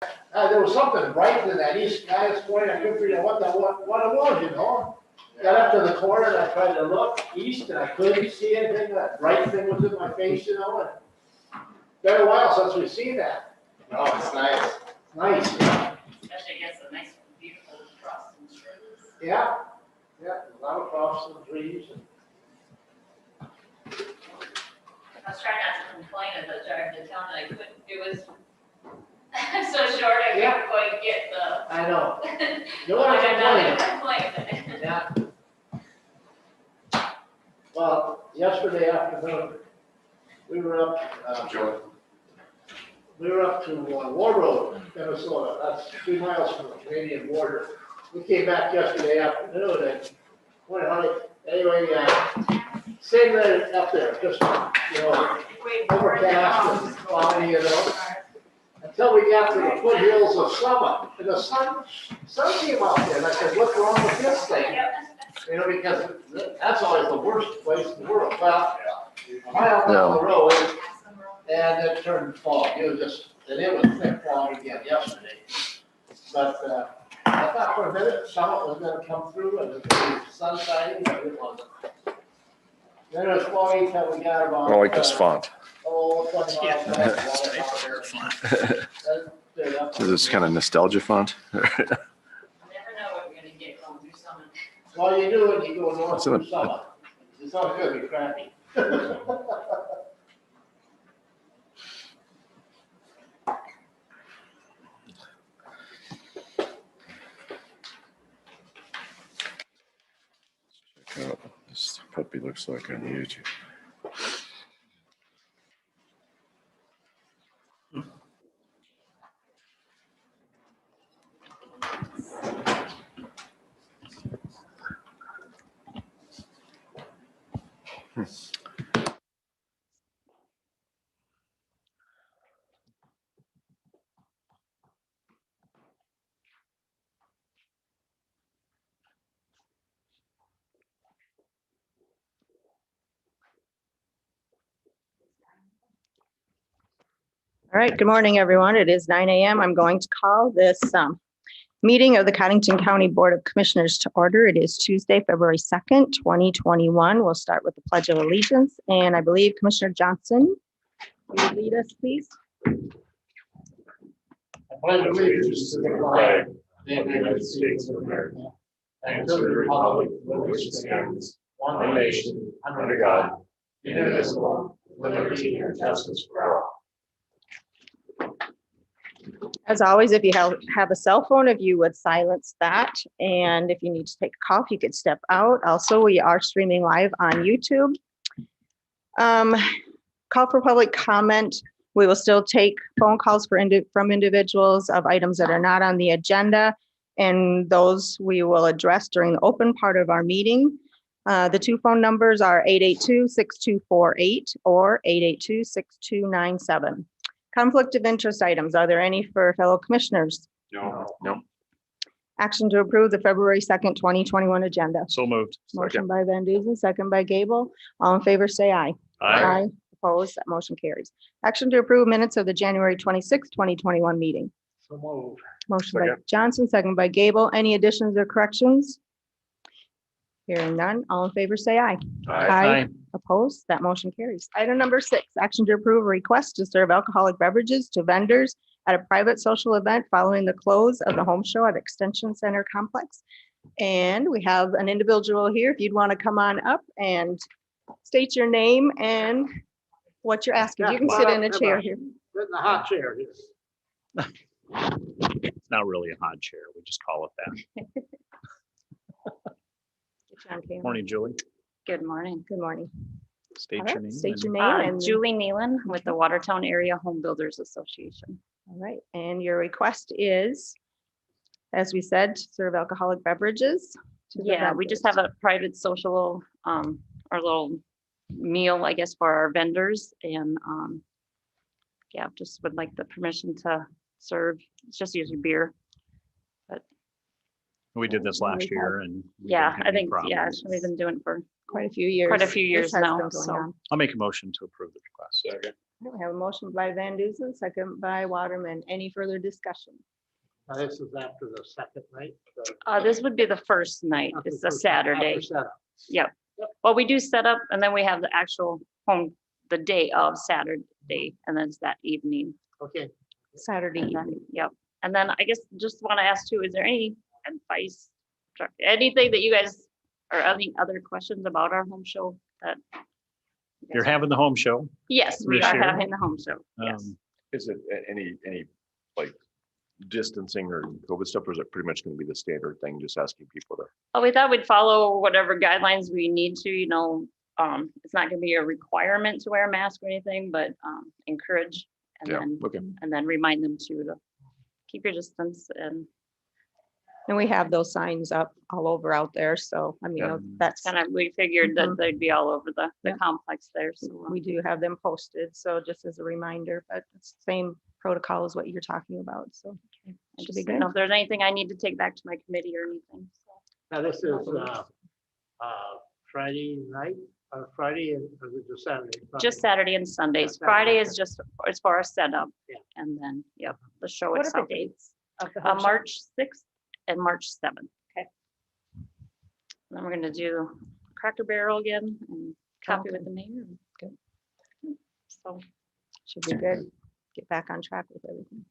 There was something bright in that east sky this morning. I couldn't figure out what it was, you know? Got up to the corner and I tried to look east and I couldn't see anything. That bright thing was in my face, you know? And been a while since we've seen that. No, it's nice. Nice, yeah. Especially against the nice, beautiful frost and trees. Yeah, yeah, a lot of crops and trees. I was trying not to complain as I drive to town, and I couldn't, it was so short, I Yeah. couldn't quite get the. I know. No one I'm can not complaining. Yeah. Well, yesterday afternoon, we were up to War Road, Minnesota. That's 3 miles from the Canadian border. We came back yesterday afternoon and, anyway, same day up there, just, you know, overcast and cloudy, you know, until we got to the foothills of Summit. And the sun came out there, and I said, what's wrong with this thing? You know, because that's always the worst place in the world. Well, a mile down the road, and it turned fog. It was thick fog again yesterday. But I thought for a minute Summit was going to come through and it was sun shining, but it wasn't. Then it was foggy until we got about. I like this font. 20 miles Is this kind of nostalgia font? You never know what you're gonna get going through Summit. Well, you do when you go north What's in through it? Summit. It's not going to be crappy. Check out what this puppy looks like on YouTube. All right, good morning, everyone. It is 9 a.m. I'm going to call this meeting of the Codington County Board of Commissioners to order. It is Tuesday, February 2nd, 2021. We'll start with the Pledge of Allegiance, and I believe Commissioner Johnson, will you lead us, please? I pledge allegiance to the flag of the United States of America and to the republic for which it stands, one nation, under God, indivisible, with liberty and justice for all. As always, if you have a cell phone, if you would silence that, and if you need to take a call, you could step out. Also, we are streaming live on YouTube. Call for public comment. We will still take phone calls from individuals of items that are not on the agenda, and those we will address during the open part of our meeting. The 2 phone numbers are 882-6248 or 882-6297. Conflict of interest items. Are there any for fellow commissioners? No. Action to approve the February 2nd, 2021 agenda. So moved. Motion by Van Duzen, second by Gable. All in favor, say aye. Aye. Opposed, that motion carries. Action to approve minutes of the January 26th, 2021 meeting. So moved. Motion by Second. Johnson, second by Gable. Any additions or corrections? Hearing none. All in favor, say aye. Aye. Opposed, that motion carries. Item number 6, action to approve a request to serve alcoholic beverages to vendors at a private social event following the close of the home show at Extension Center Complex. And we have an individual here. If you'd want to come on up and state your name and what you're asking. You can sit in a chair here. Sit in the hot chair here. It's not really a hot chair. We just call it that. Get you on camera. Morning, Julie. Good morning. Good morning. State All your right, name. state your and- name and Julie Nealon with the Watertown Area Home Builders Association. All right, and your request is, as we said, to serve alcoholic beverages? to the Yeah, we just vendors. have a private social, our little meal, I guess, for our vendors and, yeah, just would like the permission to serve. It's just usually beer. We did this last year and. we Yeah, didn't have I any think, yeah, problems. we've been doing it for Quite a few years. quite a few This years has now, been going so. on. I'll make a motion to approve the request. We have a motion by Van Duzen, second by Waterman. Any further discussion? Now, this is after the second night. This would be the first night. It's a Saturday. Yep. Well, we do set up and then we have the actual home, the day of Saturday, and then it's that evening. Okay. Saturday And then, evening. yep. And then I guess just want to ask too, is there any advice, anything that you guys, or any other questions about our home show that? You're having the home show. Yes, we this are year? having the home show. Yes. Is it any like distancing or COVID stuff, or is it pretty much gonna be the standard thing, just asking people to? Oh, we thought we'd follow whatever guidelines we need to, it's not gonna be a requirement to wear a mask or anything, but encourage Yeah, okay. and then remind them to keep your distance And we have those signs up all over out there. So, I mean, Yeah. that's, kind of, we figured that Mhm. they'd be all over the Yeah. complex there. So we do have them posted. So just as a reminder, but it's the same protocol as what you're talking about. So I should just be didn't know good. if there's anything I need to take back to my committee or anything. So. Now, this is, Friday night, Friday and, or is it just Saturday? Just Saturday and Sundays. Saturday, Friday is okay. just, it's for a setup. Yeah. And then, yep, the show What are the itself. dates of the home show? March 6th and March 7th. Okay. Then we're gonna do Cracker Barrel again and copy with the mayor. Good. So, Should be good. Get back on track with everything.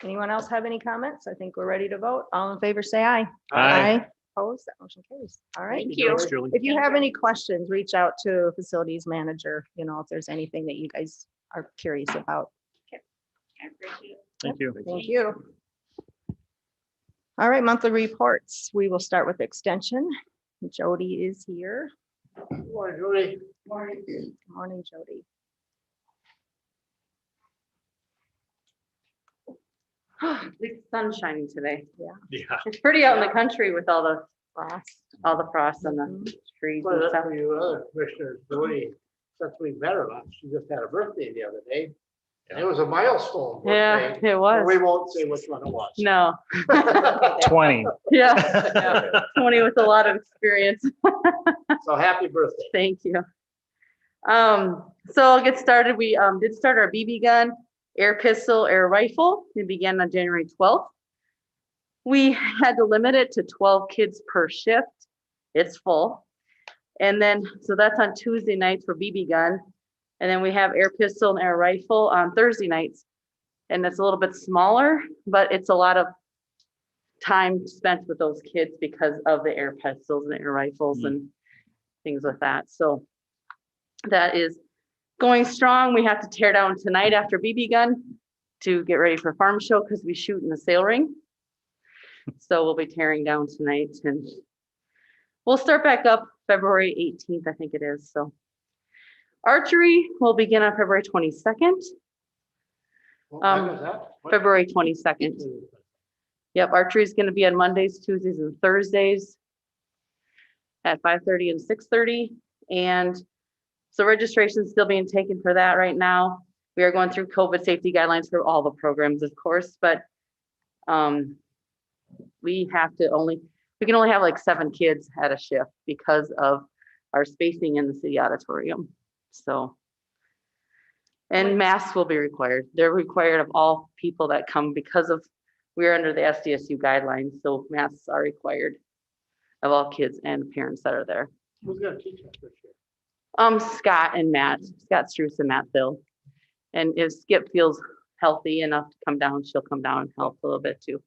Anyone else have any comments? I think we're ready to vote. All in favor, say aye. Aye. Opposed, that motion carries. All right. thank you. Thanks, Julie. If you have any questions, reach out to facilities manager, if there's anything that you guys are curious about. I appreciate it. Thank you. Thank you. All right, monthly reports. We will start with extension. Jody is here. Good morning, Julie. Good morning, Jody. At least the sun's shining today. Yeah. It's pretty out in the country with all the Frost. frost and Mhm. the trees Well, and that's stuff. for you other commissioners, Julie, since we met her, she just had a birthday the other day. And it was a milestone Yeah, birthday. it but We was. won't say which one it was. No, 20. yeah, 20 with a lot of experience. So happy birthday. Thank you. So I'll get started. We did start our BB gun, air pistol, air rifle. It began on January 12th. We had to limit it to 12 kids per shift. It's full. And then, so that's on Tuesday nights for BB gun. And then we have air pistol and air rifle on Thursday nights. And it's a little bit smaller, but it's a lot of time spent with those kids because of the air pistols and air rifles and things with that. So that is going strong. We have to tear down tonight after BB gun to get ready for farm show because we shoot in the sail ring. So we'll be tearing down tonight and we'll start back up February 18th, I think it is. So archery will begin on February 22nd. What time is that? What- February 22nd. Yep, archery is going to be on Mondays, Tuesdays, and Thursdays at 5:30 and 6:30. And so registration is still being taken for that right now. We are going through COVID safety guidelines for all the programs, of course, but we can only have like 7 kids at a shift because of our spacing in the city auditorium. So, and masks will be required. They're required of all people that come because of, we're under the SDSU guidelines, so masks are required of all kids and parents that are there. Who's gonna teach us this year? Scott and Matt, Scott Struce and Matt Phil. And if Skip feels healthy enough to come down, she'll come down and help a little bit too.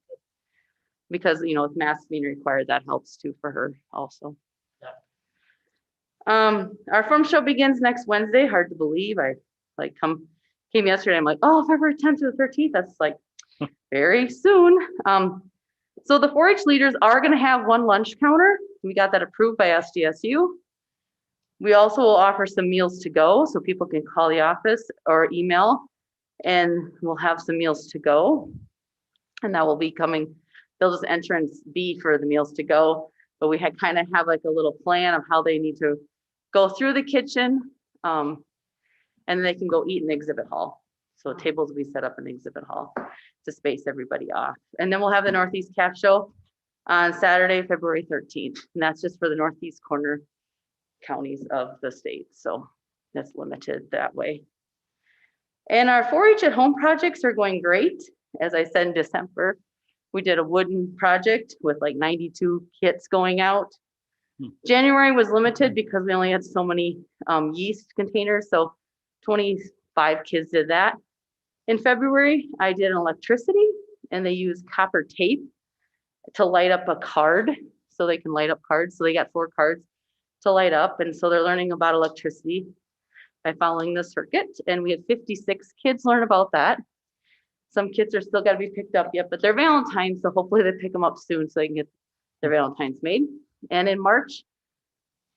Because, with masks being required, that helps too for her also. Our farm show begins next Wednesday. Hard to believe. I came yesterday. I'm like, oh, February 10th to the 13th. That's like very soon. So the 4-H leaders are going to have one lunch counter. We got that approved by SDSU. We also will offer some meals to go, so people can call the office or email, and we'll have some meals to go. And that will be coming. They'll just entrance B for the meals to go, but we had kind of have like a little plan of how they need to go through the kitchen, and they can go eat in the exhibit hall. So tables will be set up in the exhibit hall to space everybody off. And then we'll have the Northeast Calf Show on Saturday, February 13th. And that's just for the Northeast corner counties of the state. So that's limited that way. And our 4-H at home projects are going great. As I said in December, we did a wooden project with like 92 kits going out. January was limited because we only had so many yeast containers, so 25 kids did that. In February, I did an electricity, and they used copper tape to light up a card, so they can light up cards. So they got 4 cards to light up, and so they're learning about electricity by following the circuit, and we had 56 kids learn about that. Some kids are still got to be picked up yet, but they're Valentine's, so hopefully they pick them up soon so they can get their Valentine's made. And in March,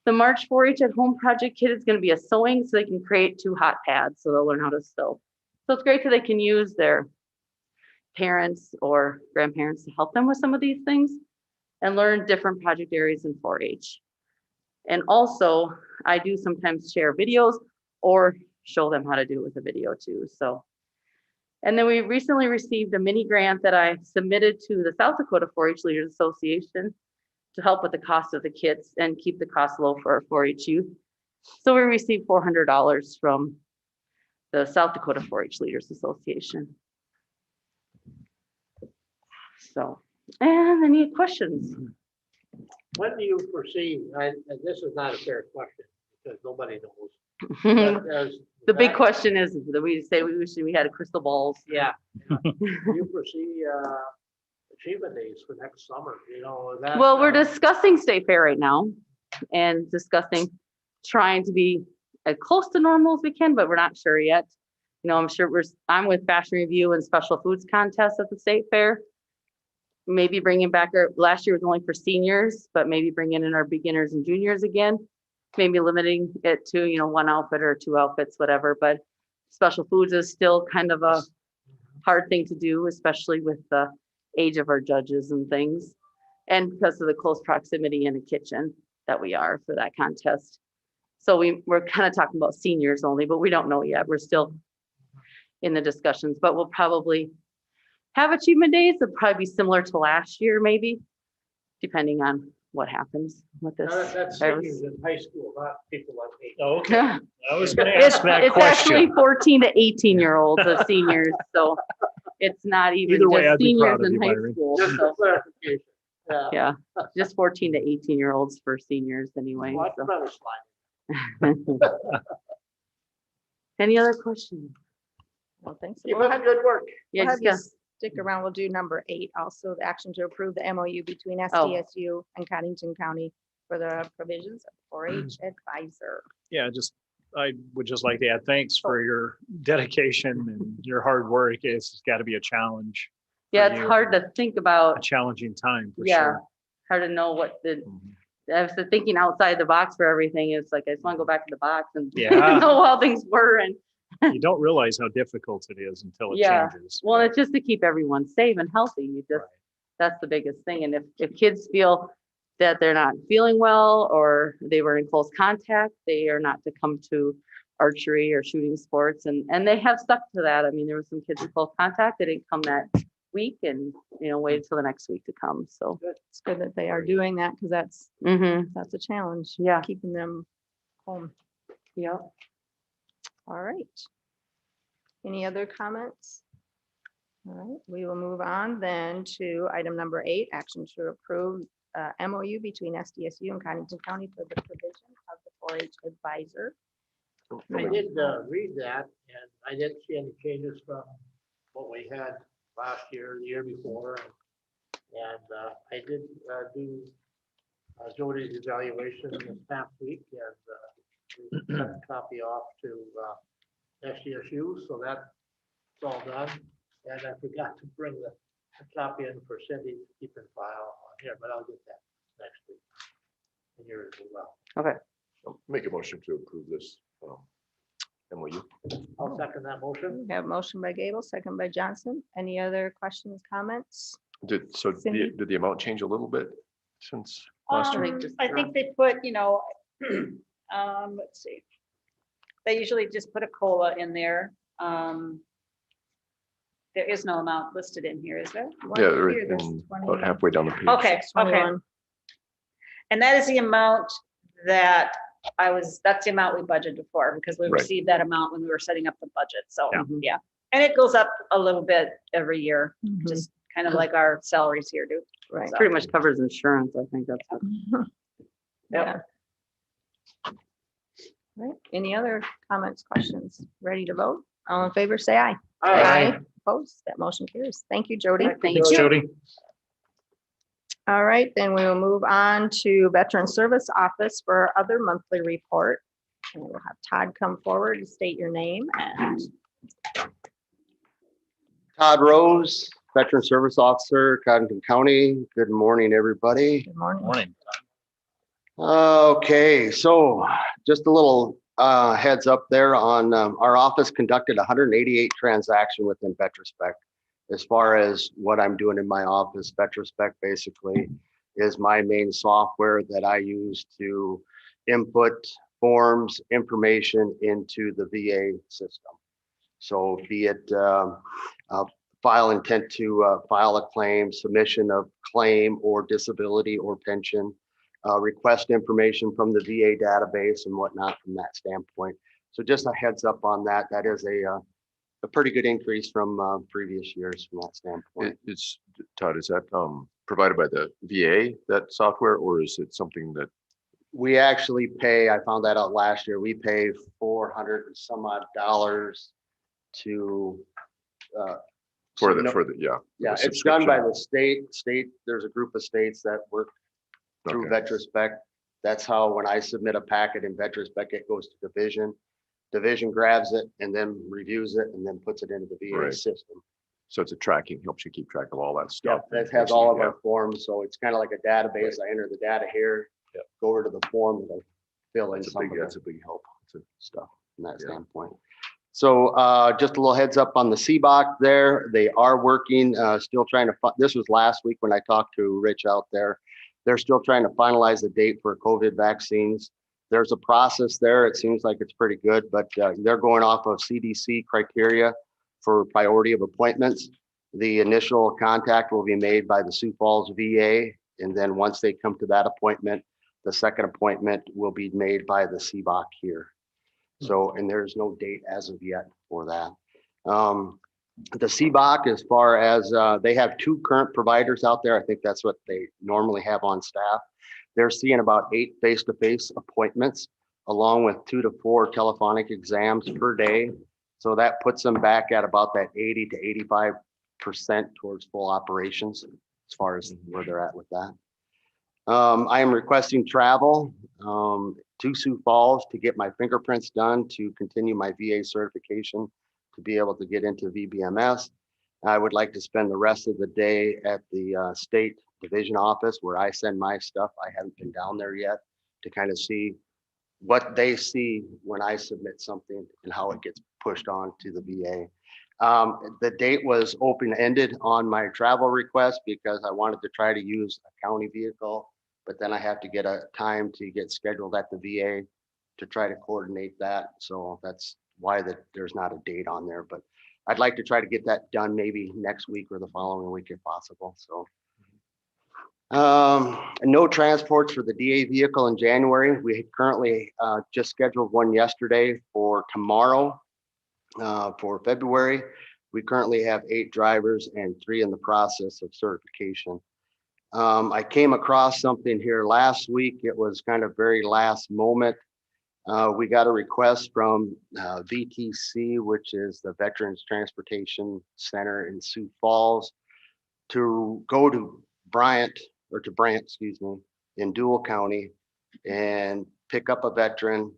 the March 4-H at home project kit is going to be a sewing, so they can create 2 hot pads, so they'll learn how to sew. So it's great that they can use their parents or grandparents to help them with some of these things and learn different project areas in 4-H. And also, I do sometimes share videos or show them how to do it with a video too. So, and then we recently received a mini grant that I submitted to the South Dakota 4-H Leaders Association to help with the cost of the kits and keep the cost low for our 4-H youth. So we received $400 from the South Dakota 4-H Leaders Association. So, and any questions? When do you foresee, and this is not a fair question, because nobody knows. but as The big fact- question is that we say we wish we had a crystal balls. Yeah. Do you foresee achievement days for next summer, you know, that? Well, we're discussing state fair right now and discussing trying to be as close to normal as we can, but we're not sure yet. You know, I'm sure I'm with Fashion Review and Special Foods Contest at the state fair. Maybe bringing back last year was only for seniors, but maybe bringing in our beginners and juniors again. Maybe limiting it to, you know, 1 outfit or 2 outfits, whatever, but Special Foods is still kind of a hard thing to do, especially with the age of our judges and things. And because of the close proximity in the kitchen that we are for that contest. So we're kind of talking about seniors only, but we don't know yet. We're still in the discussions, but we'll probably have achievement days. It'll probably be similar to last year, maybe, depending on what happens with this. That's virus. seniors in high school, not people like me. Okay, Yeah. I was gonna ask that It's actually question. 14 to 18-year-olds of seniors, so it's not even Either way, just I'd be seniors proud of in you, high Myron. school. Just So, for clarification. Yeah. yeah, just 14 to 18-year-olds for seniors anyway. Well, I'd So. rather slide. Any other questions? Well, thanks. Keep We'll up have- the good work. Yeah, we'll just have you go. Stick around. We'll do number 8, also the action to approve the MOU between Oh. SDSU and Codington County for the provisions of 4-H advisor. Yeah, I would just like to add thanks for your dedication and your hard work. It's got to be a challenge. Yeah, for it's you. hard to think A about. challenging time for Yeah, sure. hard to know what the, Mhm. I was thinking outside the box for everything. It's like, I just want to go back to the box and Yeah. know how things were. And You don't realize how difficult it is until it Yeah. changes. well, it's just to keep everyone safe and healthy. You just, that's the biggest thing. And if kids feel that they're not feeling well, or they were in close contact, they are not to come to archery or shooting sports. And they have stuck to that. I mean, there were some kids in close contact that didn't come that week and, you know, waited till the next week to come. So, It's good that they are doing that because that's a challenge. Yeah. Keeping them home. yeah. All right. Any other comments? All right, we will move on then to item number 8, action to approve MOU between SDSU and Codington County for the provision of the 4-H advisor. I did read that, and I didn't see any changes from what we had last year, the year before. And I did do Jody's evaluation this past week, and we sent a copy off to SDSU, so that's all done. And I forgot to bring the copy in for Cindy to keep in file on here, but I'll get that next week. And yours as well. I'll Make a motion to approve this. MOU. I'll second that motion. We have motion by Gable, second by Johnson. Any other questions, comments? Did Cindy? the amount change a little bit since last year? I think they put, you know, let's see. They usually just put a COLA in there. There is no amount listed in here, is there? Yeah, Here, right there's in 20 about halfway down the page. Okay, okay. 21. And that is the amount that that's the amount we budgeted for, because we Right. received that amount when we were setting up the budget, so, Yeah. yeah. And it goes up a little bit every year, Mhm. just kind of like our salaries here do. Right. So, Pretty much covers insurance, I think that's. Yeah. Right, any other comments, questions? Ready to vote? All in favor, say aye. Aye. Opposed, that motion carries. Thank you, Jody. Thanks, Jody. All right, then we will move on to Veteran Service Office for our other monthly report. And we'll have Todd come forward and state your name and Todd Rose, Veteran Service Officer, Codington County. Good morning, everybody. good morning. Morning. Okay, so just a little heads up there on our office conducted 188 transactions within VetraSpec. As far as what I'm doing in my office, VetraSpec basically is my main software that I use to input forms, information into the VA system. So be it file intent to file a claim, submission of claim or disability or pension, request information from the VA database and whatnot from that standpoint. So just a heads up on that. That is a pretty good increase from previous years from that standpoint. It's, Todd, is that provided by the VA, that software, or is it something that, We actually pay, I found that out last year, we pay $400 and some odd to for so the, no- for the, yeah. yeah, the it's done by subscription? the state. There's a group of states that work through Okay. VetraSpec. That's how when I submit a packet in VetraSpec, it goes to division. Division grabs it and then reviews it and then puts it into the VA Right. system. So it's a tracking, helps you keep track of all that Yeah, stuff. that has all of our forms. So it's kind of like a database. I enter the data here, Yep. go over to the form and I fill in That's a some big, of that's the a big help. It's a- stuff from that Yeah. standpoint. So just a little heads up on the CBOC there. They are working, still trying to, this was last week when I talked to Rich out there. They're still trying to finalize the date for COVID vaccines. There's a process there. It seems like it's pretty good, but they're going off of CDC criteria for priority of appointments. The initial contact will be made by the Sioux Falls VA. And then once they come to that appointment, the second appointment will be made by the CBOC here. So, and there's no date as of yet for that. The CBOC, as far as they have 2 current providers out there, I think that's what they normally have on staff. They're seeing about 8 face-to-face appointments, along with 2 to 4 telephonic exams per day. So that puts them back at about that 80 to 85% towards full operations, as far as where they're at with that. I am requesting travel to Sioux Falls to get my fingerprints done to continue my VA certification to be able to get into VBMS. I would like to spend the rest of the day at the state division office where I send my stuff. I haven't been down there yet to kind of see what they see when I submit something and how it gets pushed on to the VA. The date was open-ended on my travel request because I wanted to try to use a county vehicle, but then I have to get a time to get scheduled at the VA to try to coordinate that. So that's why there's not a date on there, but I'd like to try to get that done maybe next week or the following week if possible. So no transports for the DA vehicle in January. We currently just scheduled one yesterday for tomorrow for February. We currently have 8 drivers and 3 in the process of certification. I came across something here last week. It was kind of very last moment. We got a request from VTC, which is the Veterans Transportation Center in Sioux Falls, to go to Brant, excuse me, in Dual County and pick up a veteran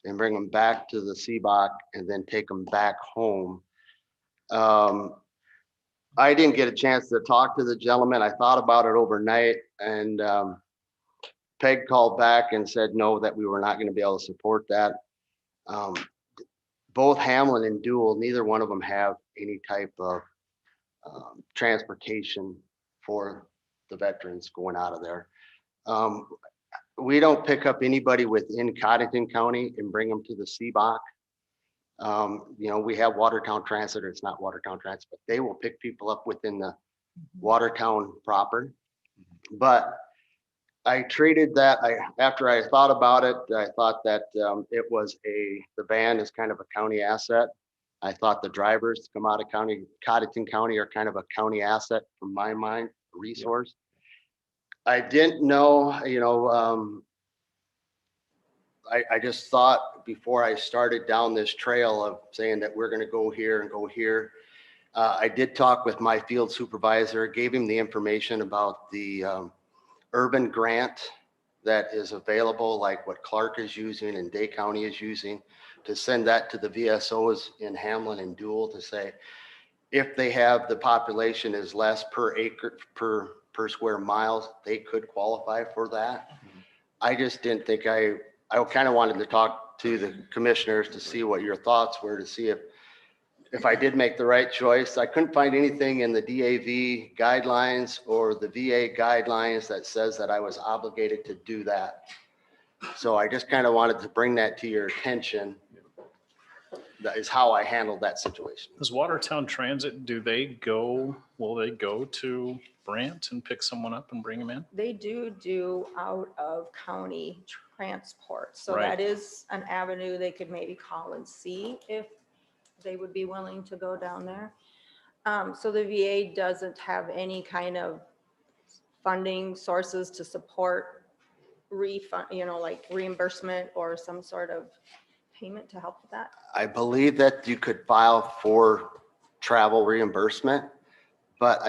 and bring them back to the CBOC and then take them back home. I didn't get a chance to talk to the gentleman. I thought about it overnight, and Peg called back and said no, that we were not going to be able to support that. Both Hamlin and Dual, neither one of them have any type of transportation for the veterans going out of there. We don't pick up anybody within Codington County and bring them to the CBOC. You know, we have Watertown Transit, or it's not Watertown Transit, but they will pick people up within the Watertown proper. But I treated that, after I thought about it, I thought that it was the van is kind of a county asset. I thought the drivers to come out of Codington County are kind of a county asset from my mind, resource. I didn't know, I just thought before I started down this trail of saying that we're gonna go here and go here. I did talk with my field supervisor, gave him the information about the urban grant that is available, like what Clark is using and Day County is using, to send that to the VSOs in Hamlin and Dual to say, if they have, the population is less per acre, per square miles, they could qualify for that. I just didn't think I kind of wanted to talk to the commissioners to see what your thoughts were, to see if I did make the right choice. I couldn't find anything in the DAV guidelines or the VA guidelines that says that I was obligated to do that. So I just kind of wanted to bring that to your attention. That is how I handled that situation. Does Watertown Transit, will they go to Brant and pick someone up and bring them in? They do out of county transport. So Right. that is an avenue they could maybe call and see if they would be willing to go down there. So the VA doesn't have any kind of funding sources to support refund, like reimbursement or some sort of payment to help with that. I believe that you could file for travel reimbursement, but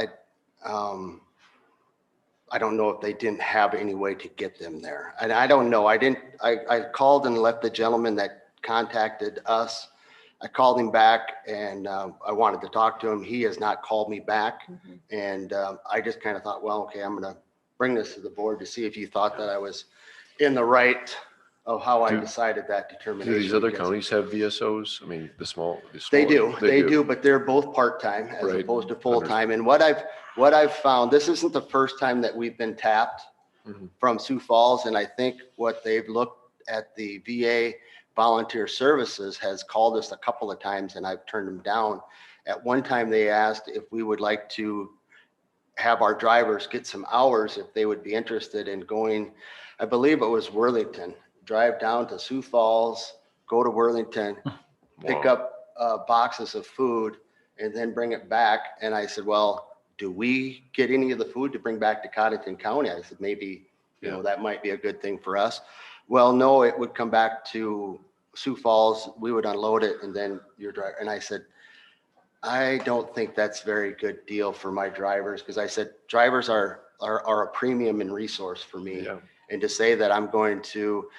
I don't know if they didn't have any way to get them there. And I don't know. I called and left the gentleman that contacted us. I called him back and I wanted to talk to him. He has not called me back. And I just kind of thought, well, okay, I'm going to bring this to the board to see if you thought that I was in the right of how I decided that determination. Do these other because counties have VSOs? I mean, the small. They do, but they're both part-time as Right. opposed to full-time. And what I've found, this isn't the first time that we've been tapped Mhm. from Sioux Falls. And I think what they've looked at, the VA Volunteer Services has called us a couple of times and I've turned them down. At one time, they asked if we would like to have our drivers get some hours, if they would be interested in going, I believe it was Worthington, drive down to Sioux Falls, go to Worthington, pick Wow. up boxes of food and then bring it back. And I said, well, do we get any of the food to bring back to Codington County? I said, maybe, that might be a good thing for us. Well, no, it would come back to Sioux Falls. We would unload it and then your driver. And I said, I don't think that's a very good deal for my drivers. Cause I said, drivers are a premium and resource for me. Yeah. And to say that I'm going to,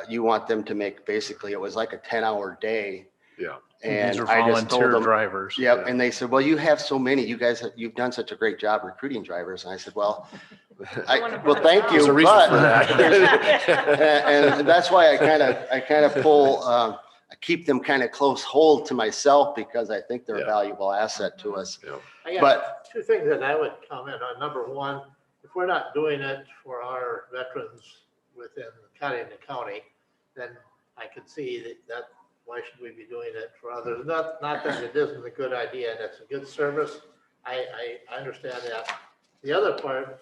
you want them to make, basically, it was like a 10-hour day. Yeah. And These are I just told volunteer them, drivers. yep. And they said, well, you have so many, you've done such a great job recruiting drivers. And I said, well, well, thank you. There's a reason but for that. and that's why I kind of pull, I keep them kind of close hold to myself because I think they're a Yeah. valuable asset to us. Yeah. I got But two things that I would comment on. Number one, if we're not doing it for our veterans within Codington County, then I could see that why should we be doing it for others? Not that it isn't a good idea and it's a good service. I understand that. The other part,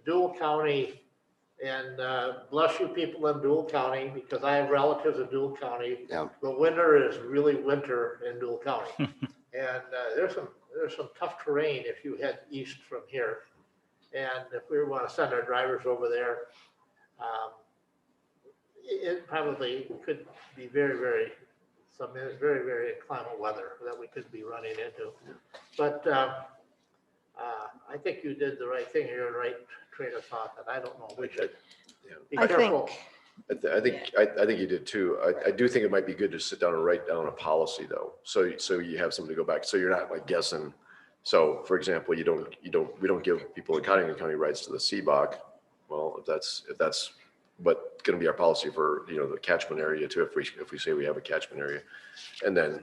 Dual County, and bless you people in Dual County, because I have relatives in Dual County. Yeah. The winter is really winter in Dual County. And there's some tough terrain if you head east from here. And if we want to send our drivers over there, it probably could be very, very inclement weather that we could be running into. But I think you did the right thing. You're in the right train of thought, and I don't know. We should be I careful. I think you did too. I do think it might be good to sit down and write down a policy though. So you have something to go back. So you're not like guessing. So for example, we don't give people in Cottington County rights to the CBOC. Well, if that's but going to be our policy for, the catchment area too, if we say we have a catchment area, and then,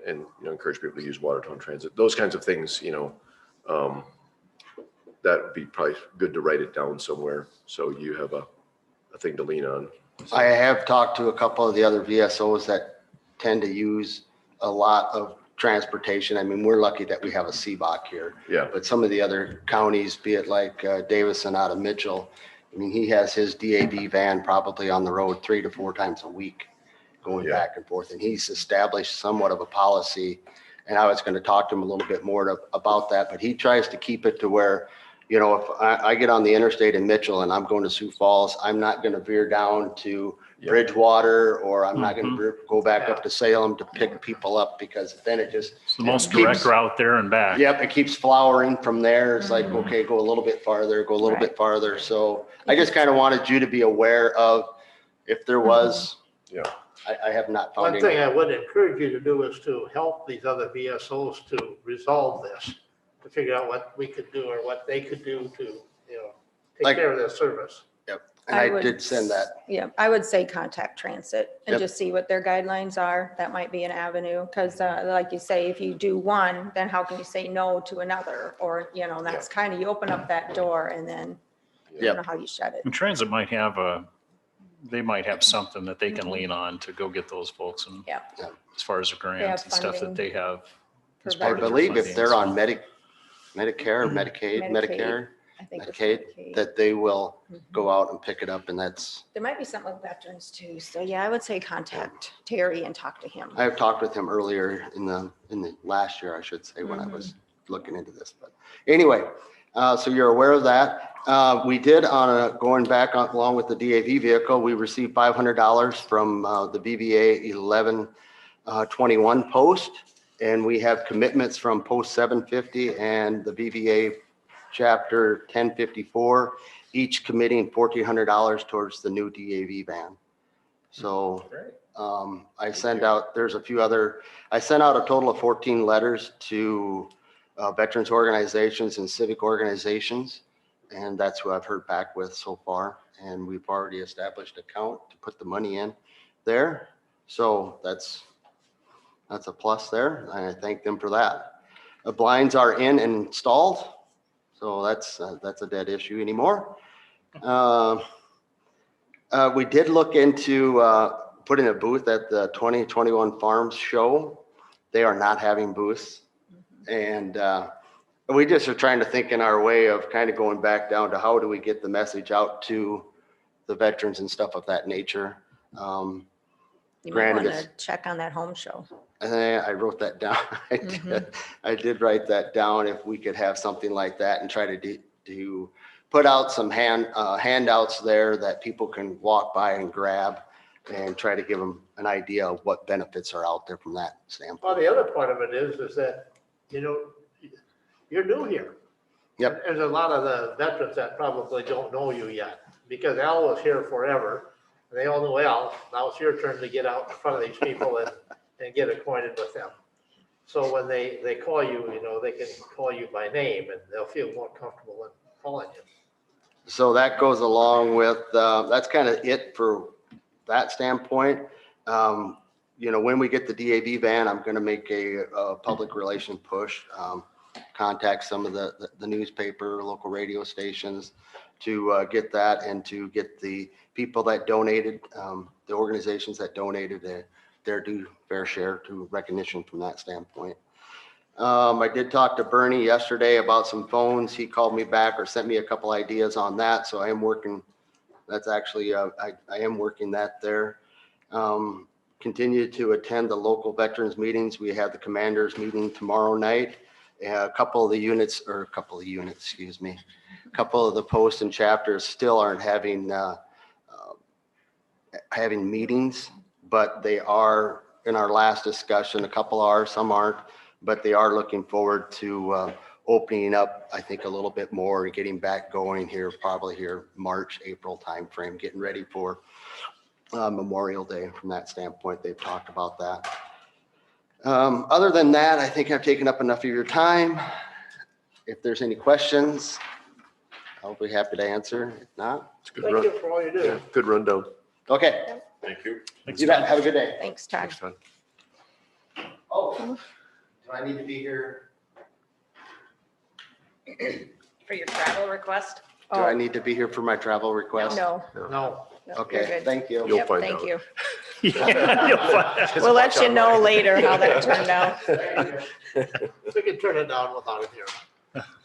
and encourage people to use Watertown Transit, those kinds of things, that would be probably good to write it down somewhere. So you have a thing to lean on. I have talked to a couple of the other VSOs that tend to use a lot of transportation. I mean, we're lucky that we have a CBOC here. Yeah. But some of the other counties, be it like Davison out of Mitchell, I mean, he has his DAV van probably on the road 3 to 4 times a week, going Yeah. back and forth. And he's established somewhat of a policy. And I was going to talk to him a little bit more about that, but he tries to keep it to where, you know, if I get on the interstate in Mitchell and I'm going to Sioux Falls, I'm not going to veer down to Yeah. Bridgewater, or I'm not going Mhm. to go back up to Salem to pick people up, because then it just, It's the most keeps- direct route there and back. yep, it keeps flowering from there. It's like, okay, go a little bit farther, go a little bit farther. So I just kind of wanted you to be aware of if there was. Yeah. I have not found One thing any. I would encourage you to do is to help these other VSOs to resolve this, to figure out what we could do or what they could do to, you know, Like- take care of their service. And I would did send that. Yeah, I would say contact transit and Yep. just see what their guidelines are. That might be an avenue. Because like you say, if you do one, then how can you say no to another? Or, you know, that's kind of, you open up that door and then I Yep. don't know how you shut it. And transit might have they might have something that they can lean on to go get those folks, and Yeah. Yeah. as far as the grants and stuff funding that they have. as for I part of their believe if funding, they're so- on Medicare, Medicaid, Medicare, I think it's Medicaid, Medicaid. that they will Mhm. go out and pick it up, and that's, There might be something with veterans too. So yeah, I would say contact Terry and talk to him. I have talked with him earlier in the last year, I should say, when I was looking into this, but anyway, so you're aware of that. We did going back along with the DAV vehicle, we received $500 from the BVA 1121 post, and we have commitments from post 750 and the BVA chapter 1054, each committing $1,400 towards the new DAV van. So I sent out, there's a few other, I sent out a total of 14 letters to veterans organizations and civic organizations. And that's who I've heard back with so far. And we've already established an account to put the money in there. So that's a plus there. And I thank them for that. The blinds are in and installed. So that's a dead issue anymore. We did look into putting a booth at the 2021 Farms Show. They are not having booths. And we just are trying to think in our way of kind of going back down to how do we get the message out to the veterans and stuff of that nature. You might Granted, want to it's- check on that home show. I wrote that down. I did write that down. If we could have something like that and try to put out some handouts there that people can walk by and grab and try to give them an idea of what benefits are out there from that Well, standpoint. the other part of it is that, you know, you're new here. Yep. There's a lot of the veterans that probably don't know you yet, because Al was here forever. And they all know Al. Now it's your turn to get out in front of these people and get acquainted with them. So when they call you, you know, they can call you by name and they'll feel more comfortable in calling you. So that goes along with, that's kind of it for that standpoint. You know, when we get the DAV van, I'm going to make a public relation push, contact some of the newspaper, local radio stations to get that and to get the people that donated, the organizations that donated their due fair share to recognition from that standpoint. I did talk to Bernie yesterday about some phones. He called me back or sent me a couple ideas on that. So I am working, that's actually, I am working that there. Continue to attend the local veterans meetings. We have the commanders meeting tomorrow night. A couple of the posts and chapters still aren't having meetings, but they are, in our last discussion, a couple are, some aren't, but they are looking forward to opening up, I think, a little bit more and getting back going here, probably here, March, April timeframe, getting ready for Memorial Day. From that standpoint, they've talked about that. Other than that, I think I've taken up enough of your time. If there's any questions, I'll be happy to answer. If not, It's a good Thank run. you for all you do. Yeah, good rundown. okay. Thank you. You bet. Have a good day. Thanks, Todd. Next time. Oh, do I need to be here? For your travel request? Do I need to be here for my travel request? No. No. no, you're Okay, good. thank you. You'll Yep, find thank out. you. Yeah, you'll find out. We'll let you know later how that turned out. We can turn it down without it here.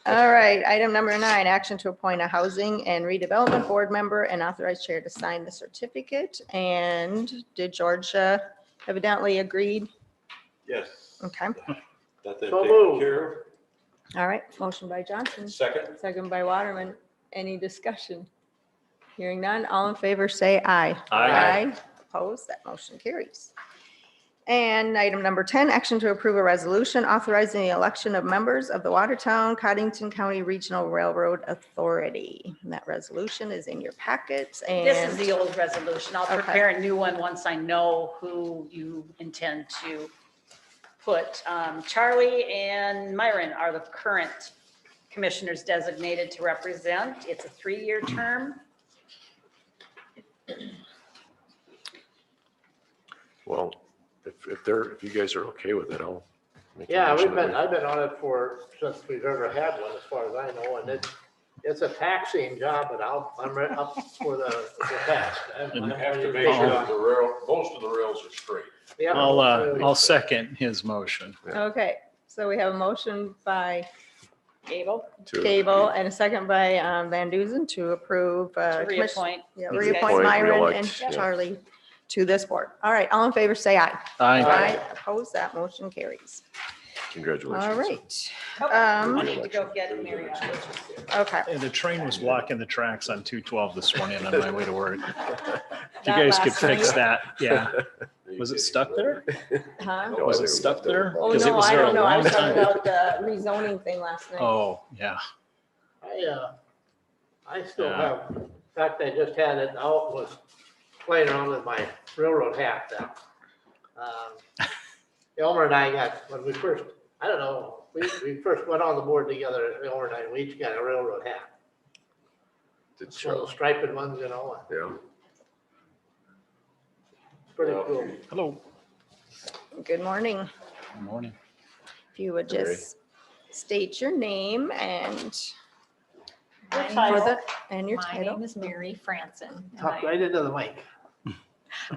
All right, item number 9, action to appoint a housing and redevelopment board member and authorize chair to sign the certificate. And did Georgia evidently agreed? Yes. Okay, Got that So taken moved. care all right, motion by Johnson, of. Second? second by Waterman. Any discussion? Hearing none, all in favor say aye. Aye. Opposed, that motion carries. And item number 10, action to approve a resolution authorizing the election of members of the Watertown Codington County Regional Railroad Authority. And that resolution is in your packets and. This is the old resolution. I'll Okay. prepare a new one once I know who you intend to put. Charlie and Myron are the current commissioners designated to represent. It's a 3-year term. Well, if you guys are okay with it, I'll. make a Yeah, motion that we- I've been on it since we've ever had one, as far as I know, and it's a taxing job, but I'm right up for the task. You have to make sure that most of the rails are straight. Yeah. I'll second his motion. Okay, so we have a motion by Gable, Gable and a second by Van Duzen to approve. to reappoint. Yeah, These reappoint guys. Myron Reelect, and yeah. Charlie to this board. All right, all in favor, say aye. Aye. Opposed, that motion carries. Congratulations. All right. I Um, need to go get Mary Ann. Okay. And the train was blocking the tracks on 212 this morning on my way to work. If you That guys could last fix night? that, yeah. Was it stuck there? Huh? No, Was I it think stuck there? Oh, Because it no, was I there a don't know. I long was talking time. about the rezoning thing last night. Oh, yeah. I still Yeah. have, in fact, I just had it out, was playing around with my railroad hat now. Elmer and I got, when we first, I don't know, we first went on the board together, Elmer and I, we each got a railroad hat. Did One of show, those striped ones, you know, yeah. pretty cool. Hello. Good morning. Good morning. If you would Hey. just state your name and Your for title. the, and your My title. name is Mary Franson. and Talk I- right into the mic.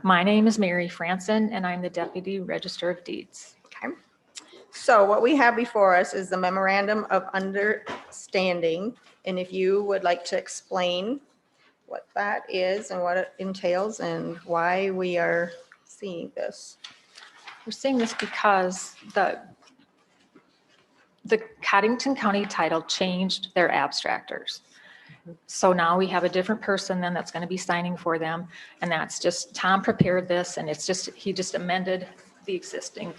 My name is Mary Franson, and I'm the Deputy Register of Deeds. Okay. So what we have before us is the memorandum of understanding. And if you would like to explain what that is and what it entails and why we are seeing this. We're saying this because the Codington County title changed their abstractors. So now we have a different person then that's going to be signing for them. And that's just, Tom prepared this and he just amended the existing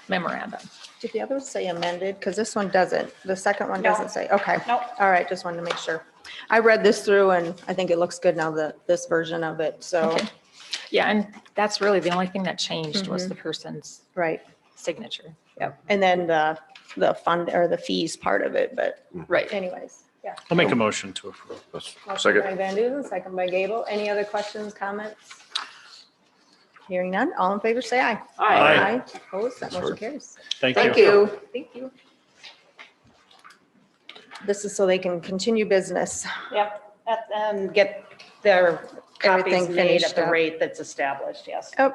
memorandum. Did the others say amended? Because this one doesn't. The second one No. doesn't say. Okay. Nope. All right, just wanted to make sure. I read this through and I think it looks good now, this version of it. So, Okay. Yeah, and that's really the only thing that changed was the person's right. signature. Yep. And then the fund or the fees part of it, but Right. anyways, yeah. I'll make a motion to approve. Motion Second. by Van Duzen, second by Gable. Any other questions, comments? Hearing none, all in favor, say aye. Aye. Opposed, that motion carries. Thank Thank you. you. Thank you. This is so they can continue business. Yep, and get their Everything copies made finished at the up. rate that's established, yes. Oh.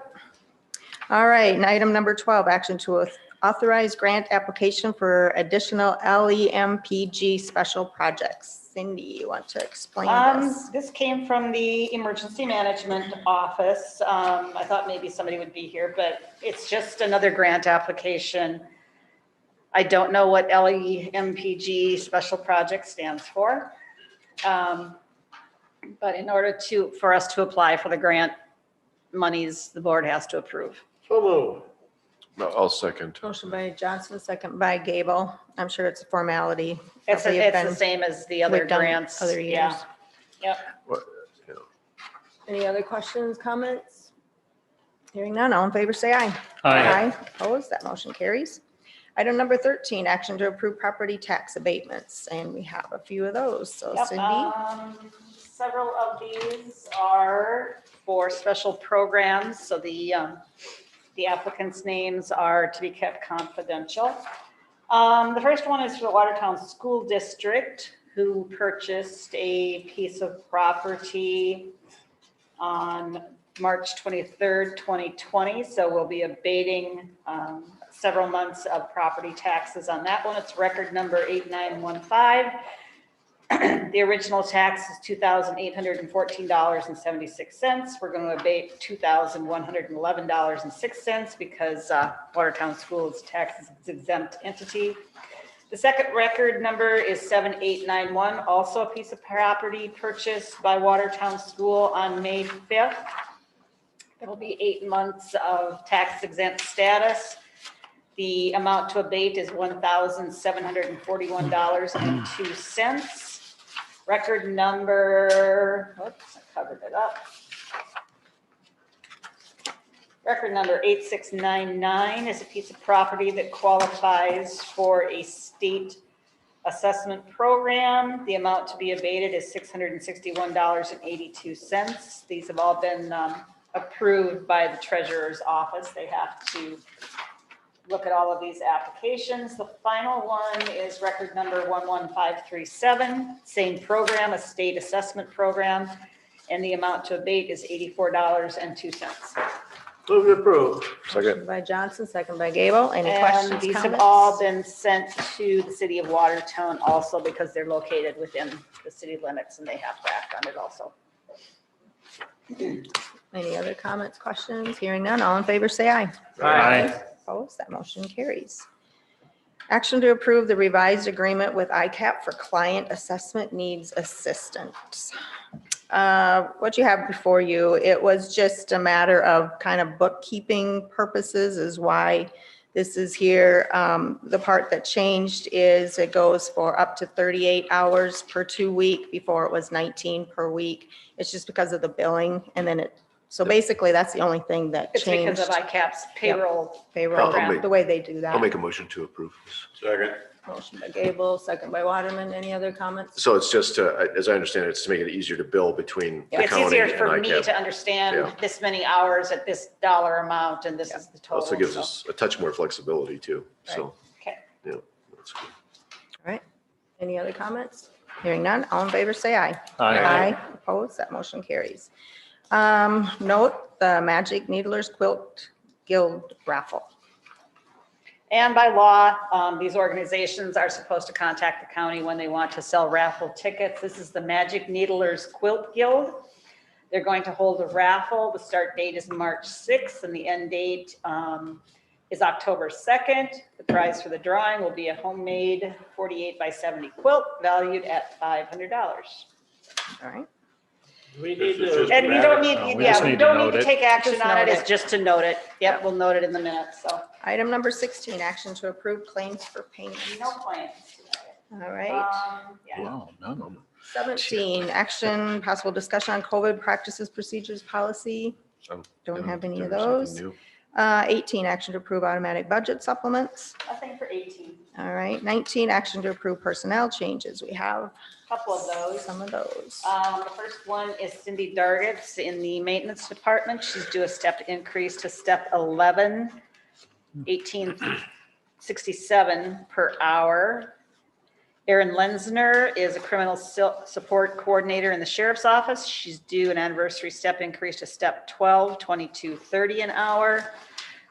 All right, and item number 12, action to authorize grant application for additional LEMPG special projects. Cindy, you want to explain this? This came from the Emergency Management Office. I thought maybe somebody would be here, but it's just another grant application. I don't know what LEMPG Special Project stands for. But in order for us to apply for the grant monies, the board has to approve. So move. No, I'll second. Motion by Johnson, second by Gable. I'm sure it's a formality. It's We have the been- same as the other we've done grants. Other years. Yeah. Yep. What, yeah. Any other questions, comments? Hearing none, all in favor, say aye. Aye. Opposed, that motion carries. Item number 13, action to approve property tax abatements, and we have a few of those. So Yep, Cindy, several of these are for special programs, so the applicants' names are to be kept confidential. The first one is for the Watertown School District, who purchased a piece of property on March 23rd, 2020, so we'll be abating several months of property taxes on that one. It's record number 8915. The original tax is $2,814.76. We're going to abate $2,111.06 because Watertown School is a tax exempt entity. The second record number is 7891, also a piece of property purchased by Watertown School on May 5th. It'll be 8 months of tax exempt status. The amount to abate is $1,741.02. Record number, whoops, I covered it up. Record number 8699 is a piece of property that qualifies for a state assessment program. The amount to be abated is $661.82. These have all been approved by the treasurer's office. They have to look at all of these applications. The final one is record number 11537, same program, a state assessment program, and the amount to abate is $84.02. Move to approve. Second. Motion by Johnson, second by Gable. Any And questions, these have comments? all been sent to the city of Watertown also because they're located within the city limits and they have to act on it also. Any other comments, questions? Hearing none, all in favor, say aye. Aye. Opposed, that motion carries. Action to approve the revised agreement with ICAP for client assessment needs assistance. What you have before you, it was just a matter of kind of bookkeeping purposes is why this is here. The part that changed is it goes for up to 38 hours per 2 week. Before it was 19 per week. It's just because of the billing and then so basically that's the only thing that It's changed. because of ICAP's payroll. Payroll, I'll the way they do that. I'll make a motion to approve this. Second. Motion by Gable, second by Waterman. Any other comments? So it's just to, as I understand it, it's to make it easier to bill between the It's county easier and for me ICAP. to understand Yeah. this many hours at this dollar amount and this is the total. Also gives so. us a touch more flexibility too, so. Okay. Yeah. That's good. All right. Any other comments? Hearing none, all in favor, say aye. Aye. Opposed, that motion carries. Note the Magic Needlers Quilt Guild raffle. And by law, these organizations are supposed to contact the county when they want to sell raffle tickets. This is the Magic Needlers Quilt Guild. They're going to hold a raffle. The start date is March 6th and the end date is October 2nd. The prize for the drawing will be a homemade 48 by 70 quilt valued at $500. All right. We need This is to. just- And we don't need, No, we yeah, just we need to don't note need to it. take action Just on it. note It's it. just to note it. Yep, we'll note it in the minutes, so. Item number 16, action to approve claims for payment. No claims. All right. Yeah. Wow, none of them. 17, action, possible discussion on COVID practices, procedures, policy. Don't have any of those. Something new. 18, action to approve automatic budget supplements. Nothing for 18. All right. 19, action to approve personnel changes. We have Couple of those. some of those. The first one is Cindy Dargitz in the maintenance department. She's due a step increase to step 11, 1867 per hour. Erin Lenzner is a criminal support coordinator in the sheriff's office. She's due an anniversary step increase to step 12, 2230 an hour.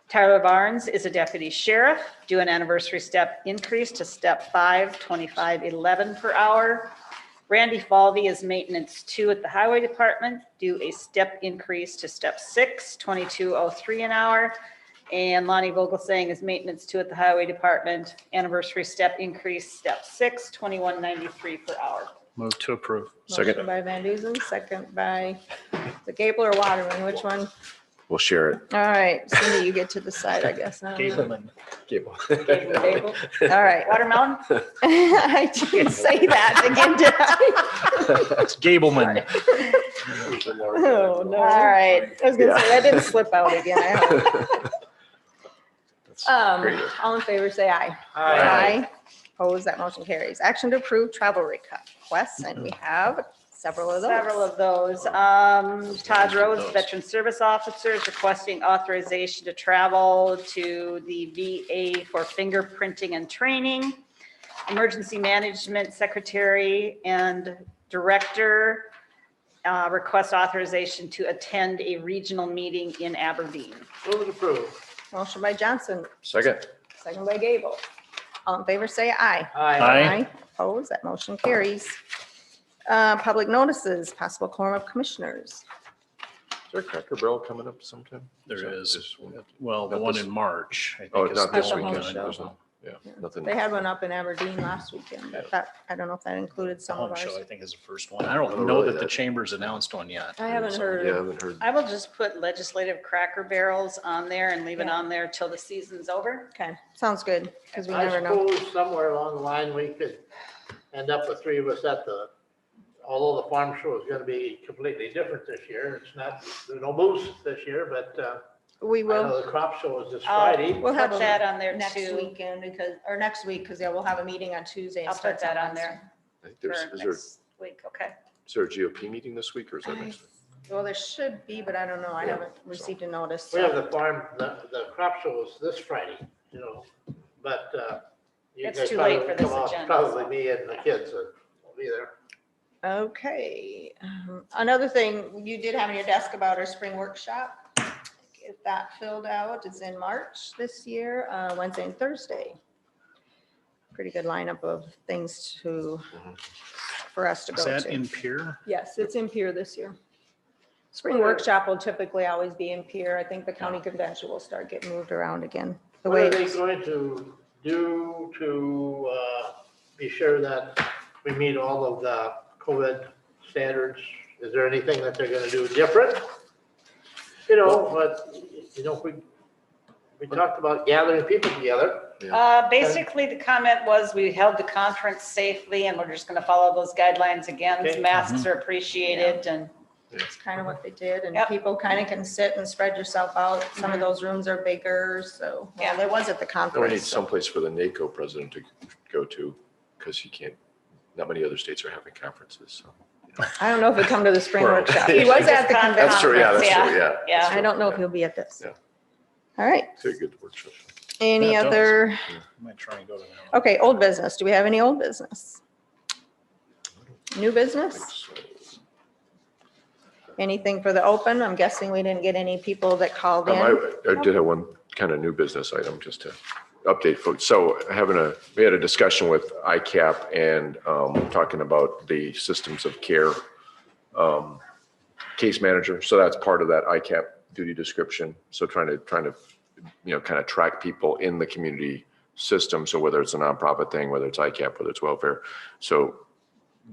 Tyler Barnes is a deputy sheriff, due an anniversary step increase to step 5, 2511 per hour. Randy Falvey is maintenance 2 at the highway department, due a step increase to step 6, 2203 an hour. And Lonnie Vogelsang is maintenance 2 at the highway department, anniversary step increase, step 6, 2193 per hour. Move to approve. Motion Second. by Van Duzen, second by the Gable or Waterman, which one? We'll share it. All right, Cindy, you get to decide, I guess. I don't know. Gableman. Cable. Gable. All right. Watermelon? I didn't say that again, did I? It's Gableman. Oh, no. All right. I was gonna say, that didn't slip out again. I hope. Great. All in favor, say aye. Aye. Opposed, that motion carries. Action to approve travel requests, and we have several of those. Several of those. Todd Rose, Veteran Service Officer, is requesting authorization to travel to the VA for fingerprinting and training. Emergency Management Secretary and Director request authorization to attend a regional meeting in Aberdeen. Move to approve. Motion by Johnson, Second. second by Gable. All in favor, say aye. Aye. Opposed, that motion carries. Public notices, possible quorum of commissioners. Is there a Cracker Barrel coming up sometime? There is. This one? Well, the Not one this- in March. I Oh, think, is not this the one weekend. done. There's no- Yeah, nothing. They had one up in Aberdeen last weekend, but that, I don't know if that included The some of home show, ours. I think, is the first one. I don't Oh, know really? that the chamber's announced one yet. I haven't Yeah, I heard. haven't heard. I will just put legislative Cracker Barrels on there and leave it Yeah. on there till the season's over. Okay, sounds good, because we I never know. suppose somewhere along the line, we could end up with three of us at although the farm show is gonna be completely different this year. It's not, there's no moose this year, but We I will. know the crop show is this Friday. We'll have Put a that on there next too. weekend because, or next week, because yeah, we'll have a meeting on Tuesday. and I'll put starts that on Wednesday. there I think for there's, next week, okay? is there a GOP meeting this week or is that next week? Well, there should be, but I don't know. I Yeah, haven't received a notice. We so- have the farm, the crop show is this Friday, you know, but you It's guys too late probably for this come out, agenda, Probably so. me and the kids will be there. Okay, another thing you did have on your desk about our spring workshop. Get that filled out. It's in March this year, Wednesday and Thursday. Pretty good lineup of things for us to Is go that to. in Pier? Yes, it's in Pier this year. Spring workshop will typically always be in Pier. I think the county convention will start getting moved around again. The What way are they it's- going to do to be sure that we meet all of the COVID standards? Is there anything that they're gonna do different? You know, but, you know, we talked about gathering people together. Basically, the comment was we held the conference safely and we're just gonna follow those guidelines again. Okay. Masks are appreciated and It's kind of what they did, and Yep. people kind of can sit and spread yourself out. Some of those rooms are bigger, so, Yeah. well, there was at the No, we need conference. so- someplace for the NACO president to go to because he can't, not many other states are having conferences, so. I don't know if he'll come to the spring Well, workshop. He was at the convention. That's true, yeah, that's Yeah. true, yeah. Yeah. that's I true, don't know if yeah. he'll be at this. Yeah. All right, It's a good workshop. any Yeah, it does. other, Might try and go to that one. okay, old business. Do we have any old business? New business? Anything for the open? I'm guessing we didn't get any people that called in. I did have one kind of new business item just to update folks. So we had a discussion with ICAP and talking about the systems of care case manager. So that's part of that ICAP duty description. So trying to, kind of track people in the community system. So whether it's a nonprofit thing, whether it's ICAP, whether it's welfare. So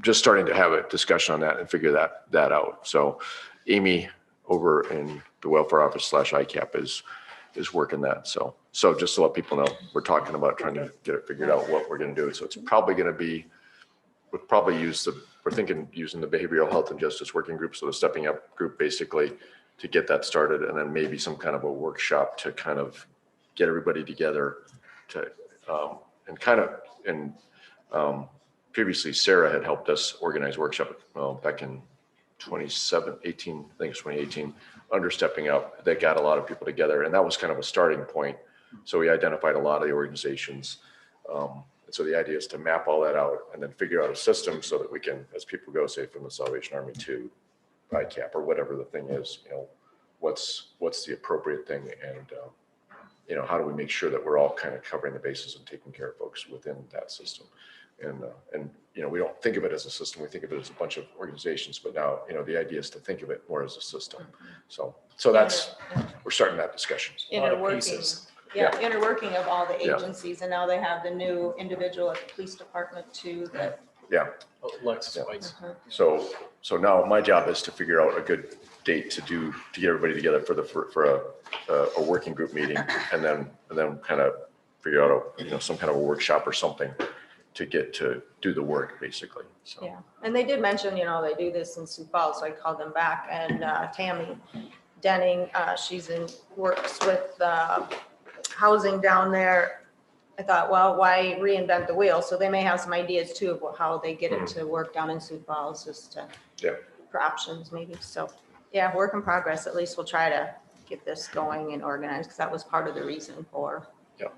just starting to have a discussion on that and figure that out. So Amy over in the welfare office / ICAP is working that. So just to let people know, we're talking about trying to get it figured out what we're going to do. So it's probably going to be, we're thinking using the behavioral health and justice working group. So the stepping up group basically to get that started, and then maybe some kind of a workshop to kind of get everybody together to, previously Sarah had helped us organize workshop back in 2018, under stepping up, that got a lot of people together. And that was kind of a starting point. So we identified a lot of the organizations. And so the idea is to map all that out and then figure out a system so that we can, as people go, say from the Salvation Army to ICAP or whatever the thing is, what's the appropriate thing, and how do we make sure that we're all kind of covering the bases and taking care of folks within that system. And we don't think of it as a system, we think of it as a bunch of organizations, but now, the idea is to think of it more as a system. So that's, we're starting that discussion. lot of Interworking, pieces. interworking of all the Yeah. agencies, and now they have the new individual at the police department too, that. Alexis Yeah. White's. So now my job is to figure out a good date to get everybody together for a working group meeting, and then kind of figure out some kind of a workshop or something to get to do the work basically. So Yeah, and they did mention, they do this in Sioux Falls, so I called them back, and Tammy Denning, works with housing down there. I thought, well, why reinvent the wheel? So they may have some ideas too of how they get it to work down in Sioux Falls, just to, for options maybe. So, yeah, work in progress. At least we'll try to get this going and organized, because that was part of the reason for that.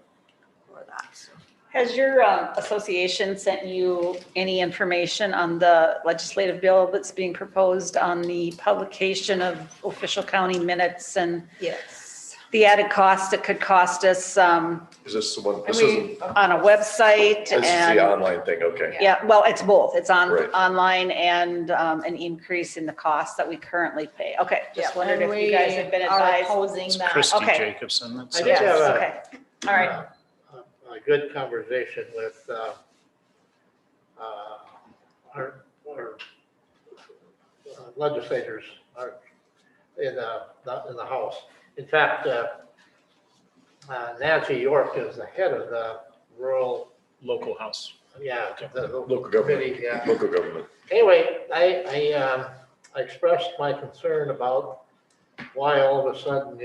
So. has your association sent you any information on the legislative bill that's being proposed on the publication of official county minutes and Yes. the added cost it could cost us, Is this the one, and this we, isn't, on a website this is and. the online thing, okay. Yeah, well, it's both. It's Right. online and an increase in the cost that we currently pay. Okay, just wondered if you guys had been advised. It's Christy Okay. Jacobson. that I says did have it. a- Okay, all right. A good conversation with our legislators in the House. In fact, Nancy York is the head of the rural, Local house. the Local committee, government, yeah. local government. Anyway, I expressed my concern about why all of a sudden,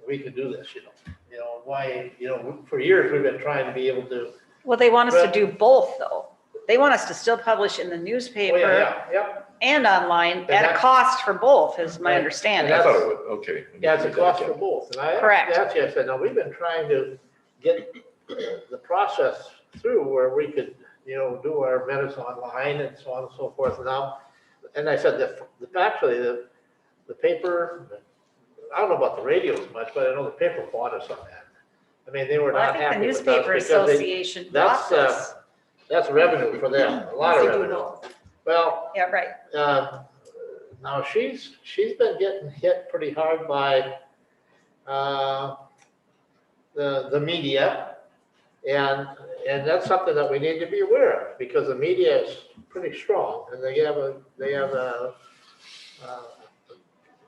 we could do this, why, for years we've been trying to be able to. Well, they want us to do both, though. They want us to still publish in the Oh, newspaper yeah. and online And at a that- cost for both, is my Right. understanding. I thought it would, okay. Yeah, it's a cost for both. And I Correct. asked Nancy, I said, no, we've been trying to get the process through where we could, do our minutes online and so on and so forth now. And I said, actually, the paper, I don't know about the radio as much, but I know the paper fought us on that. I mean, they were Well, I not think the happy with us newspaper because association bought that's, this. that's revenue for them, a lot of revenue. Well, Yeah, right. now she's been getting hit pretty hard by the media, and that's something that we need to be aware of because the media is pretty strong, and they have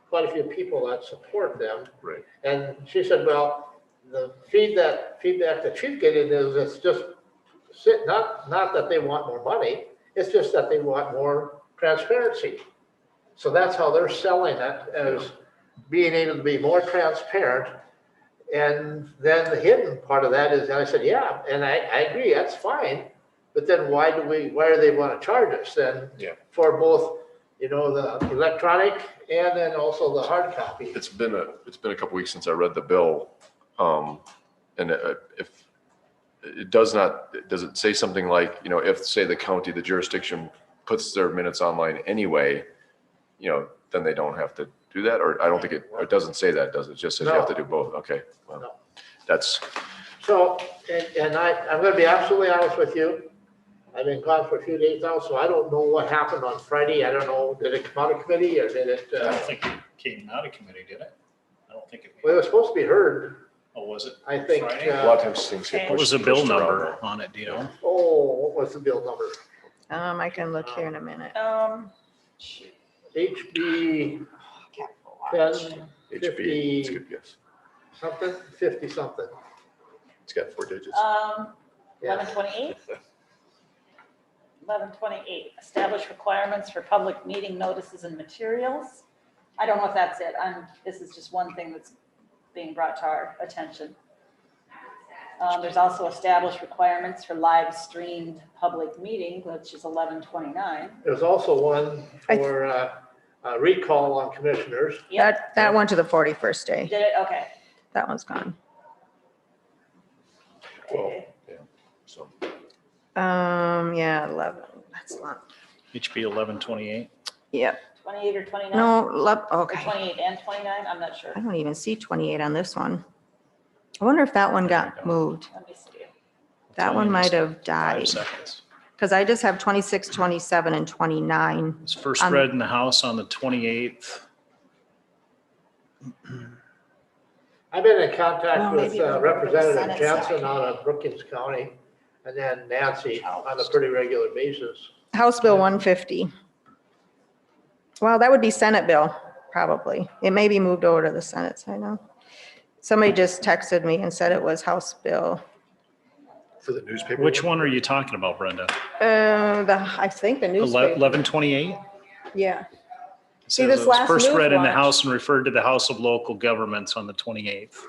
quite a few people that support them. Right. And she said, well, the feedback that she's getting is it's just not that they want more money, it's just that they want more transparency. So that's how they're selling it, as being able to be more transparent. And then the hidden part of that is, and I said, yeah, and I agree, that's fine. But then why do they want to charge us then? Yeah. For both, the electronic and then also the hard copy. It's been a couple weeks since I read the bill. And if it does it say something like, if say the county, the jurisdiction puts their minutes online anyway, then they don't have to do that? Or I don't think it doesn't say that, does it? It just says you have to do both. Okay. Well, No. that's, So, and I'm gonna be absolutely honest with you. I've been gone for a few days now, so I don't know what happened on Friday. I don't know, did it come out of committee or did it, I don't think it came out of committee, did it? I don't think it. well, it was supposed to be heard, Oh, was it? I think. Friday? a lot of times things get What was pushed. the bill pushed around. number on it, do you know? Oh, what was the bill number? I can look here in a minute. HB Capital Watch. 10, HB, 50 it's good guess. something, 50 something. It's got 4 digits. Yeah. 1128. 1128, establish requirements for public meeting notices and materials. I don't know if that's it. This is just one thing that's being brought to our attention. There's also established requirements for live streamed public meeting, which is 1129. There's also one for recall on commissioners. Yep, That went to the 41st day. did it? Okay. That one's gone. Well, yeah, so. Yeah, 11, that's not, HB 1128. yep. 28 or 29? No, Or okay. 28 and 29? I'm not sure. I don't even see 28 on this one. I wonder if that one There you got go. moved. Let me see. That one might have 5 died, seconds. because I just have 26, 27, and 29. It was first Um, read in the House on the 28th. I've been in contact Well, with maybe we'll go to the Representative Senate Jensen side. out of Brookings County, and then Nancy on a pretty regular basis. House Bill 150. Well, that would be Senate bill, probably. It may be moved over to the Senate side now. Somebody just texted me and said it was House Bill. For the newspaper. Which one are you talking about, Brenda? I think the newspaper. 1128? Yeah. It See, says this it was last first news read in the watch- House and referred to the House of Local Governments on the 28th.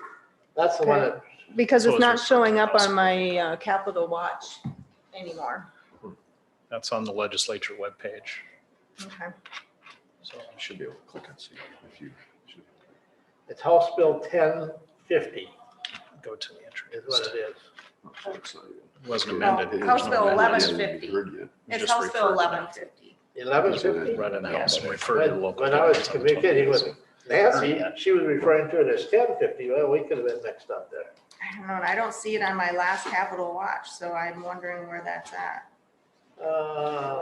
That's the one that, Because So it's it's not referred showing to up House on my Capitol Watch anymore. That's on the legislature webpage. Okay. So You should be able to click and see if you should. it's House Bill 1050 go to the entry. is what it is. It wasn't amended. House Bill Yeah, 1150. you heard yet. It's Just House Bill referred to 1150. 1150? Read in the House and referred to the local. When I was governments on the communicating with 28th. Nancy, she was referring to it as 1050. Well, we could have been mixed up there. I don't know, and I don't see it on my last Capital Watch, so I'm wondering where that's at.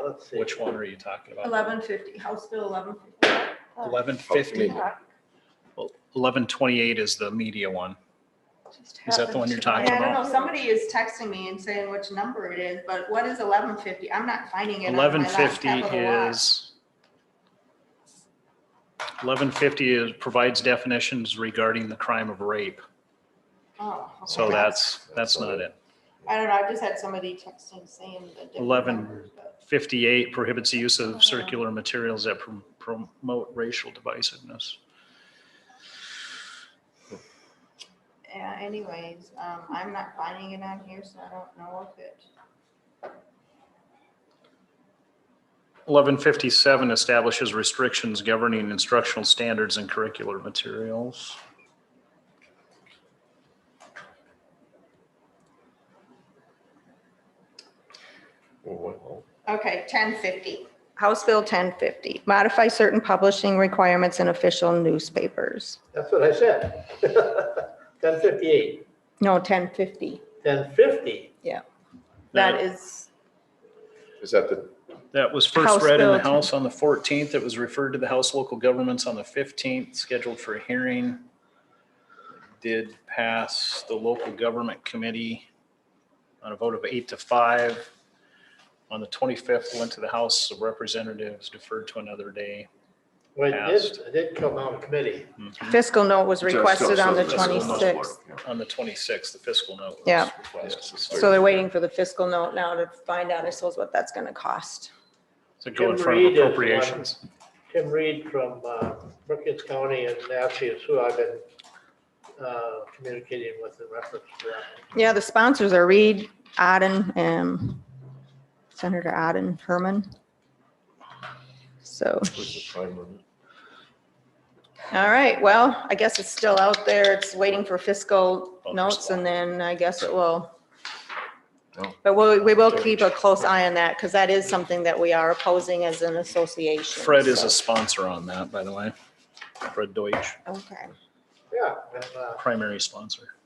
Let's see. Which one are you talking about? 1150, House Bill 1150. 1150? Well, 1128 is the media one. Is that the one you're talking Yeah, I don't about? know, somebody is texting me and saying which number it is, but what is 1150? I'm not finding it on my last 1150 Capital Watch. is 1150 is provides definitions regarding the crime of rape. Oh, okay. So that's not it. I don't know, I just had somebody texting saying the different numbers, but- 1158 prohibits the use of circular materials that promote racial divisiveness. Yeah, anyways, I'm not finding it on here, so I don't know if it. 1157 establishes restrictions governing instructional standards and curricular materials. Okay, 1050, House Bill 1050, modify certain publishing requirements in official newspapers. That's what I said. 1058, No, 1050, 1050. that is, Is that the, That was House first read in the Bill House on the 14th. It was referred to the House Local Governments on the 15th, scheduled for a hearing. Did pass the Local Government Committee on a vote of 8-5. On the 25th, went to the House of Representatives, deferred to another day. Well, Passed. it did come out of committee. fiscal note was So still- requested on the so fiscal note's 26th. On the 26th, the fiscal note was Yeah. requested. So they're waiting for the fiscal note now to find out, I suppose, what that's gonna cost. So go in Tim front of Reed is the one. appropriations. Tim Reed from Brookings County and Nancy is who I've been communicating with in reference to that. Yeah, the sponsors are Reed, Odden, and Senator Odden, Herman. So, what's the time limit? all right, well, I guess it's still out there. It's waiting for fiscal Well, notes and then I guess it will. No. But we will keep a close eye on that because that is something that we are opposing as an association. Fred is so- a sponsor on that, by the way. Fred Deutsch, Okay. Yeah, and primary sponsor.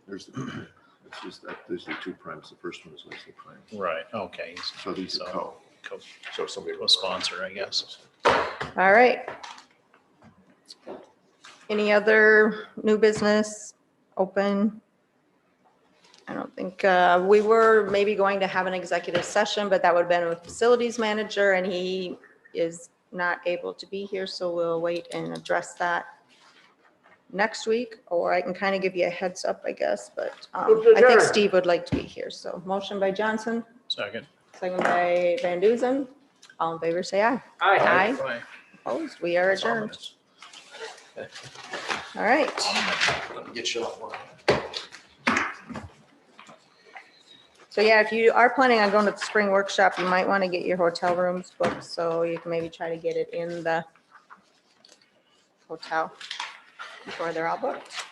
There's the, it's just that, there's the two primes. The first one is Leslie Prime. Right, okay. So these are So, So somebody. co-sponsor, I guess. All right. Any other new business open? I don't think, we were maybe going to have an executive session, but that would have been with facilities manager and he is not able to be here, so we'll wait and address that next week, or I can kind of give you a heads up, I guess, but Move to I think adjourn. Steve would like to be here. So motion by Johnson, Second. second by Van Duzen. All in favor, say aye. I. Aye. Opposed, we are adjourned. All right. Get you off. So yeah, if you are planning on going to the spring workshop, you might want to get your hotel rooms booked, so you can maybe try to get it in the hotel before they're all booked.